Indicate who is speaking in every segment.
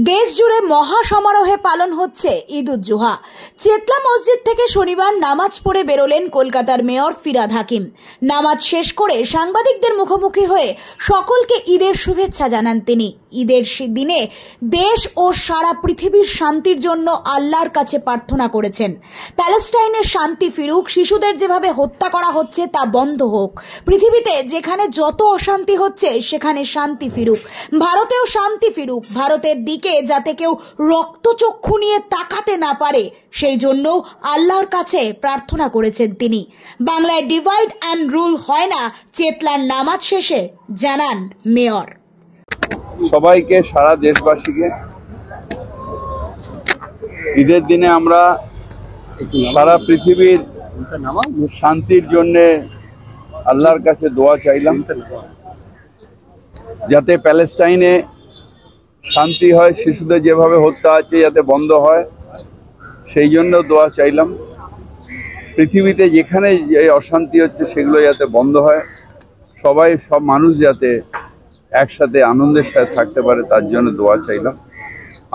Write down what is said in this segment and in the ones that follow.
Speaker 1: দেশ জুড়ে মহা সমারোহে পালন হচ্ছে ঈদ উজ জোহা। চেতলা মসজিদ থেকে শনিবার নামাজ পড়ে বেরোলেন কলকাতার মেয়র ফিরহাদ হাকিম। নামাজ শেষ করে সাংবাদিকদের মুখোমুখি হয়ে সকলকে ঈদের শুভেচ্ছা জানান তিনি। ঈদের দিনে দেশ ও সারা পৃথিবীর শান্তির জন্য আল্লাহর কাছে প্রার্থনা করেছেন। প্যালেস্টাইনের শান্তি ফিরুক, শিশুদের যেভাবে হত্যা করা হচ্ছে তা বন্ধ হোক, পৃথিবীতে যেখানে যত অশান্তি হচ্ছে সেখানে শান্তি ফিরুক, ভারতেও শান্তি ফিরুক, ভারতের দিকে যাতে কেউ রক্তচক্ষু নিয়ে তাকাতে না পারে সেই জন্য আল্লাহর কাছে প্রার্থনা করেছেন তিনি। বাংলায় ডিভাইড অ্যান্ড রুল হয় না, চেতলার নামাজ শেষে জানান মেয়র।
Speaker 2: সবাইকে, সারা দেশবাসীকে ঈদের দিনে আমরা সারা পৃথিবীর শান্তির জন্য আল্লাহর কাছে দোয়া চাইলাম, যাতে প্যালেস্টাইনে শান্তি হয়, শিশুদের যেভাবে হত্যা আছে যাতে বন্ধ হয় সেই জন্য দোয়া চাইলাম। পৃথিবীতে যেখানে যে অশান্তি হচ্ছে সেগুলো যাতে বন্ধ হয়, সব মানুষ যাতে একসাথে আনন্দের সাথে থাকতে পারে তার জন্য দোয়া চাইলাম।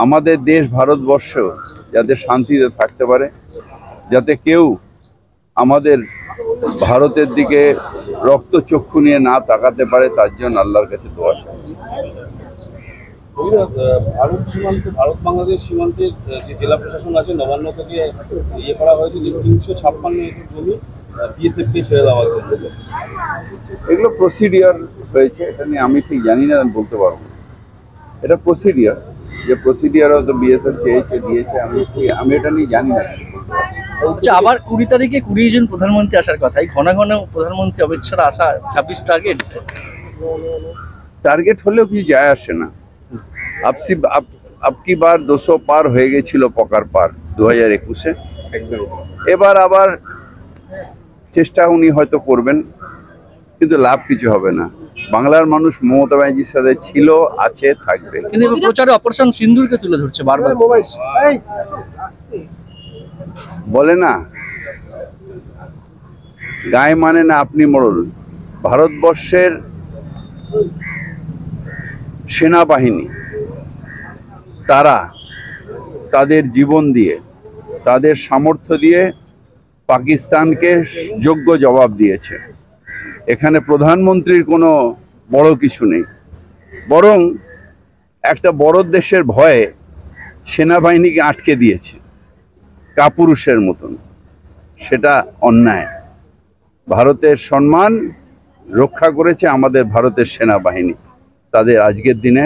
Speaker 2: আমাদের দেশ ভারতবর্ষ যাতে শান্তিতে থাকতে পারে, যাতে কেউ আমাদের ভারতের দিকে রক্তচক্ষু নিয়ে না তাকাতে পারে তার জন্য আল্লাহর কাছে দোয়া চাই।
Speaker 3: ভারত বাংলাদেশ সীমান্তের যে জেলা প্রশাসন আছে নবান্ন থেকে করা হয়েছে যে 356 একর জমি বিএসএফ কে ছেড়ে দেওয়ার জন্য,
Speaker 2: এগুলো প্রসিডিওর হয়েছে, এটা নিয়ে আমি ঠিক জানি না, আমি বলতে পারবো না। এটা প্রসিডিওর, যে প্রসিডিওর হয়তো বিএসএফ চেয়েছে দিয়েছে, আমি এটা নিয়ে জানি না।
Speaker 4: আচ্ছা, আবার 20 তারিখে 20 জন প্রধানমন্ত্রী আসার কথা, ঘন ঘন প্রধানমন্ত্রী অমিত শাহ আসা 26
Speaker 2: টার্গেট হলেও কিছু যায় আসে না। আপকি বার 200 পার হয়ে গেছিল পকার পার 2021-এ। এবার আবার চেষ্টা উনি হয়তো করবেন, কিন্তু লাভ কিছু হবে না। বাংলার মানুষ মমতা ব্যানার্জির সাথে ছিল, আছে, থাকবে।
Speaker 4: কিন্তু প্রচারে অপারেশন সিন্দুরকে তুলে ধরছে বারবার।
Speaker 2: বলে না, গায়ে মানে না আপনি মোড়ল। ভারতবর্ষের সেনাবাহিনী তারা তাদের জীবন দিয়ে, তাদের সামর্থ্য দিয়ে পাকিস্তানকে যোগ্য জবাব দিয়েছে। এখানে প্রধানমন্ত্রীর কোনো বড় কিছু নেই, বরং একটা বড় দেশের ভয়ে সেনাবাহিনীকে আটকে দিয়েছে কাপুরুষের মতন। সেটা অন্যায়। ভারতের সম্মান রক্ষা করেছে আমাদের ভারতের সেনাবাহিনী, তাদের আজকের দিনে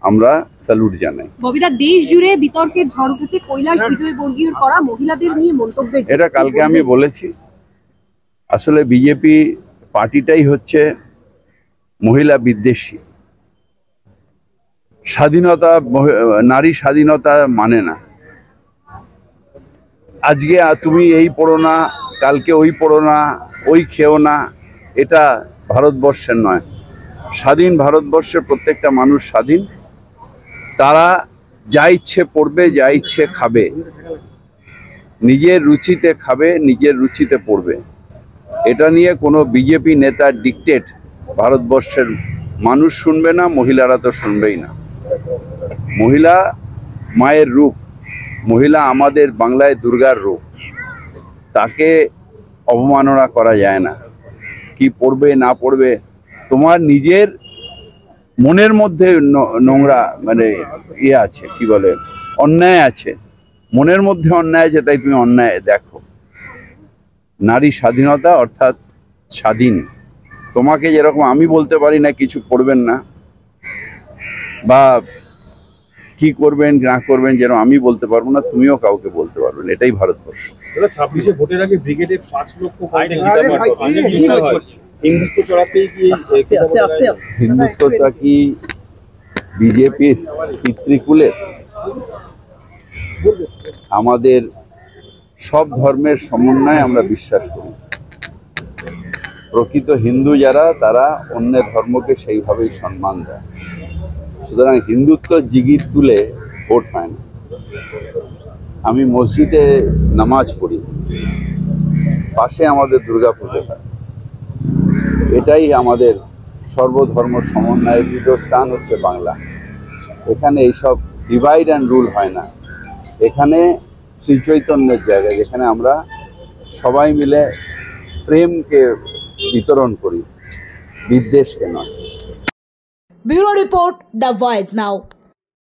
Speaker 2: আমরা স্যালুট জানাই।
Speaker 5: ববিদা, দেশ জুড়ে বিতর্কের ঝড় উঠেছে কৈলাস বিজয়বর্গীয়র করা মহিলাদের নিয়ে মন্তব্যের।
Speaker 2: এটা কালকে আমি বলেছি, আসলে বিজেপি পার্টিটাই হচ্ছে মহিলা বিদ্বেষী। স্বাধীনতা, নারী স্বাধীনতা মানে না। আজকে তুমি এই পড়ো না, কালকে ওই পড়ো না, ওই খেও না, এটা ভারতবর্ষের নয়। স্বাধীন ভারতবর্ষের প্রত্যেকটা মানুষ স্বাধীন, তারা যা ইচ্ছে পড়বে, যা ইচ্ছে খাবে, নিজের রুচিতে খাবে, নিজের রুচিতে পড়বে। এটা নিয়ে কোনো বিজেপি নেতার ডিকটেট ভারতবর্ষের মানুষ শুনবে না, মহিলারা তো শুনবেই না। মহিলা মায়ের রূপ, মহিলা আমাদের বাংলায় দুর্গার রূপ, তাকে অবমাননা করা যায় না। কি পড়বে না পড়বে, তোমার নিজের মনের মধ্যে নোংরা মানে আছে, কি বলে, অন্যায় আছে, মনের মধ্যে অন্যায় আছে, তাই তুমি অন্যায় দেখো। নারী স্বাধীনতা অর্থাৎ স্বাধীন। তোমাকে যেরকম আমি বলতে পারি না কিছু করবেন না বা কি করবেন না করবেন, যেন আমি বলতে পারবো না, তুমিও কাউকে বলতে পারবে না। এটাই ভারতবর্ষ।
Speaker 3: 26-এ ভোটের আগে ব্রিগেডে 5 লক্ষ
Speaker 2: হিন্দুত্বটা কি বিজেপির পিতৃকুলের? আমাদের সব ধর্মের সমন্বয়ে আমরা বিশ্বাস করি। প্রকৃত হিন্দু যারা, তারা অন্য ধর্মকে সেইভাবেই সম্মান দেয়। সুতরাং হিন্দুত্ব জিগির তুলে ভোট হয় না। আমি মসজিদে নামাজ পড়ি, পাশে আমাদের দুর্গাপুজো হয়। এটাই আমাদের সর্বধর্ম সমন্বয়ের পীঠস্থান হচ্ছে বাংলা। এখানে এইসব ডিভাইড অ্যান্ড রুল হয় না। এখানে শ্রী চৈতন্যের জায়গা, যেখানে আমরা সবাই মিলে প্রেমকে বিতরণ করি, বিদ্বেষকে নয়।
Speaker 1: Bureau report, the voice now.